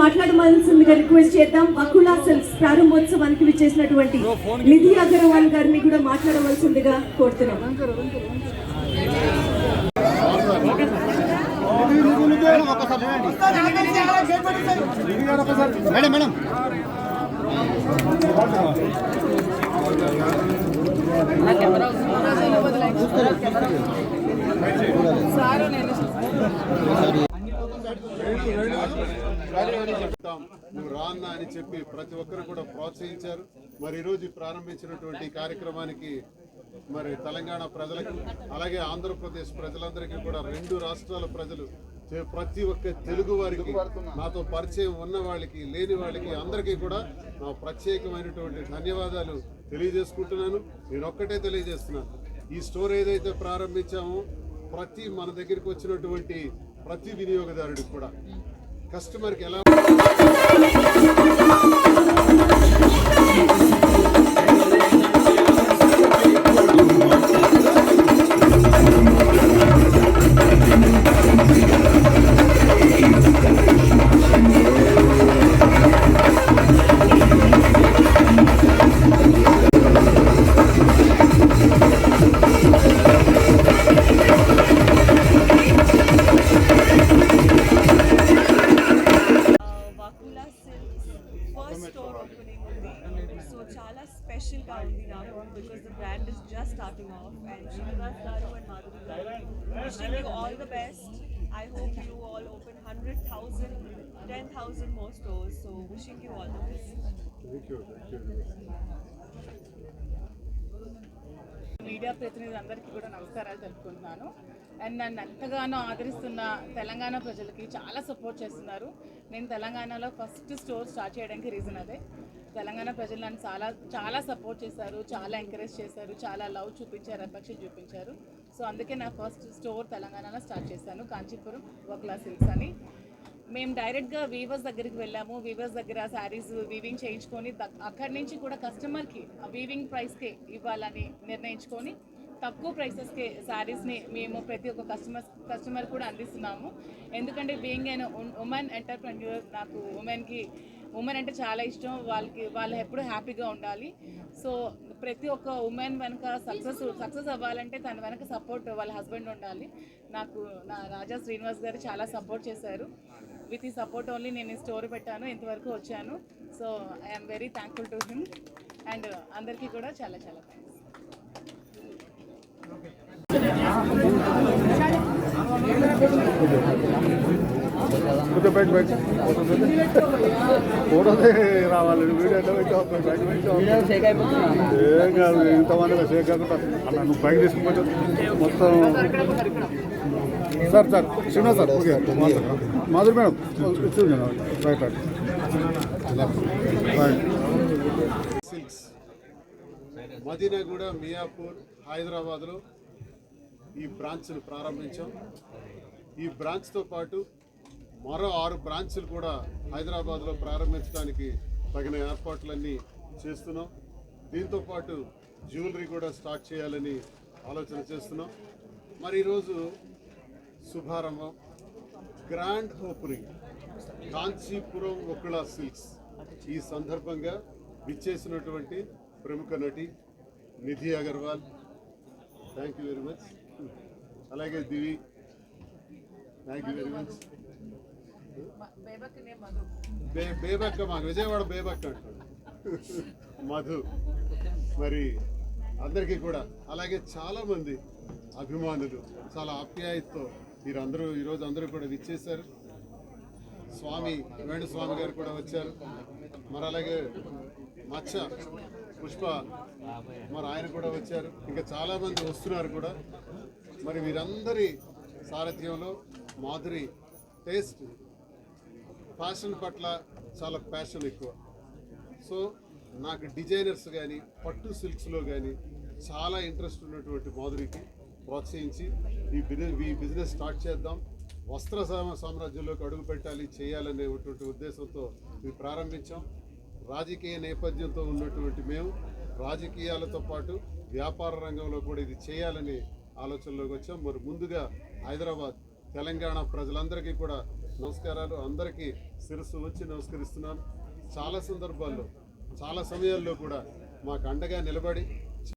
మాట్లాడవలసిందిగా రిక్వెస్ట్ చేద్దాం. వకులా సిల్క్స్ ప్రారంభోత్సవానికి విచ్చేసినటువంటి నిధి అగర్వాల్ గారిని కూడా మాట్లాడవలసిందిగా కోరుతున్నాం. నువ్వు రాన్నా అని చెప్పి ప్రతి ఒక్కరు కూడా ప్రోత్సహించారు. మరి ఈరోజు ప్రారంభించినటువంటి కార్యక్రమానికి మరి తెలంగాణ ప్రజలకు అలాగే ఆంధ్రప్రదేశ్ ప్రజలందరికీ కూడా రెండు రాష్ట్రాల ప్రజలు ప్రతి ఒక్క తెలుగు వారికి నాతో పరిచయం ఉన్న వాళ్ళకి లేని వాళ్ళకి అందరికీ కూడా నా ప్రత్యేకమైనటువంటి ధన్యవాదాలు తెలియజేసుకుంటున్నాను. నేను ఒక్కటే తెలియజేస్తున్నాను, ఈ స్టోర్ ఏదైతే ప్రారంభించామో ప్రతి మన దగ్గరికి వచ్చినటువంటి ప్రతి వినియోగదారుడికి కూడా కస్టమర్కి ఎలా special గా ఉంది నాకు because the brand is just starting off and Srinivas garu and Madhuri garu wishing you all the best. I hope you all open 100,000 10,000 more stores, so wishing you all the best. Thank you. Media ప్రతినిధులందరికీ కూడా నమస్కారాలు తెలుపుకుంటున్నాను. And నన్ను ఎంతగానో ఆదరిస్తున్న తెలంగాణ ప్రజలకి చాలా support చేస్తున్నారు. నేను తెలంగాణలో ఫస్ట్ స్టోర్ స్టార్ట్ చేయడానికి రీజన్ అదే. తెలంగాణ ప్రజలు నన్ను చాలా సపోర్ట్ చేశారు, చాలా ఎంకరేజ్ చేశారు, చాలా లవ్ చూపించారు, అఫెక్షన్ చూపించారు. సో అందుకే నా ఫస్ట్ స్టోర్ తెలంగాణలో స్టార్ట్ చేశాను, కాంచీపురం వకులా సిల్క్స్ అని. మేము డైరెక్ట్గా వీవర్స్ దగ్గరికి వెళ్ళాము. వీవర్స్ దగ్గర శారీస్ వీవింగ్ చేయించుకొని అక్కడి నుంచి కూడా కస్టమర్కి వీవింగ్ ప్రైస్కే ఇవ్వాలని నిర్ణయించుకొని తక్కువ ప్రైసెస్కి శారీస్ని మేము ప్రతి ఒక్క కస్టమర్ కూడా అందిస్తున్నాము. ఎందుకంటే బీయింగ్ అయిన ఉమెన్ ఎంటర్ప్రెన్యూర్, నాకు ఉమెన్ అంటే చాలా ఇష్టం. వాళ్ళు ఎప్పుడు హ్యాపీగా ఉండాలి. సో ప్రతి ఒక్క ఉమెన్ వెనక సక్సెస్ అవ్వాలంటే తన వెనక సపోర్ట్ వాళ్ళ హస్బెండ్ ఉండాలి. నాకు నా రాజా శ్రీనివాస్ గారు చాలా సపోర్ట్ చేశారు. విత్ ఈ సపోర్ట్ ఓన్లీ నేను ఈ స్టోర్ పెట్టాను, ఇంతవరకు వచ్చాను. So I'm very thankful to him and అందరికీ కూడా చాలా చాలా థ్యాంక్స్. ఫోటోదే రావాలి, వీడియో ఏం కాదు. ఇంతమందిగా షేక్ కాకుండా అలా నువ్వు బైక్ తీసుకుపోతే మొత్తం. Sir Srinivas sir, okay Madhuri madam right silks Madinaguda, Miyapur, హైదరాబాద్లో ఈ బ్రాంచ్ను ప్రారంభించాం. ఈ బ్రాంచ్తో పాటు మరో 6 బ్రాంచ్లు కూడా హైదరాబాద్లో ప్రారంభించడానికి తగిన ఏర్పాట్లన్నీ చేస్తున్నాం. దీంతోపాటు జ్యువెలరీ కూడా స్టార్ట్ చేయాలని ఆలోచన చేస్తున్నాం. మరి ఈరోజు శుభారంభం, grand opening Kanchipuram Vakula Silks. ఈ సందర్భంగా విచ్చేసినటువంటి ప్రముఖ నటి Nidhi Agarwal, thank you very much. అలాగే Divi, thank you very much. Bebakka, మాకు విజయవాడ బేబక్క అంటాడు మధు. మరి అందరికీ కూడా అలాగే చాలామంది అభిమానులు చాలా ఆప్యాయతతో మీరందరూ ఈరోజు అందరూ కూడా విచ్చేశారు. వేణుస్వామి గారు కూడా వచ్చారు. మరి అలాగే మచ్చ పుష్ప, మరి ఆయన కూడా వచ్చారు. ఇంకా చాలామంది వస్తున్నారు కూడా. మరి వీరందరి సారథ్యంలో మాధురి టేస్ట్ ఫ్యాషన్ పట్ల చాలా ప్యాషన్ ఎక్కువ. సో నాకు డిజైనర్స్ కానీ పట్టు సిల్క్స్లో కానీ చాలా ఇంట్రెస్ట్ ఉన్నటువంటి మాధురికి ప్రోత్సహించి ఈ బిజినెస్ స్టార్ట్ చేద్దాం, వస్త్ర సామ్రాజ్యంలోకి అడుగు పెట్టాలి, చేయాలనేటువంటి ఉద్దేశంతో ఇది ప్రారంభించాం. రాజకీయ నేపథ్యంతో ఉన్నటువంటి మేము రాజకీయాలతో పాటు వ్యాపార రంగంలో కూడా ఇది చేయాలని ఆలోచనలోకి వచ్చాం. మరి ముందుగా హైదరాబాద్, తెలంగాణ ప్రజలందరికీ కూడా నమస్కారాలు. అందరికీ శిరస్సు వచ్చి నమస్కరిస్తున్నాను. చాలా సందర్భాల్లో, చాలా సమయాల్లో కూడా మాకు అండగా నిలబడి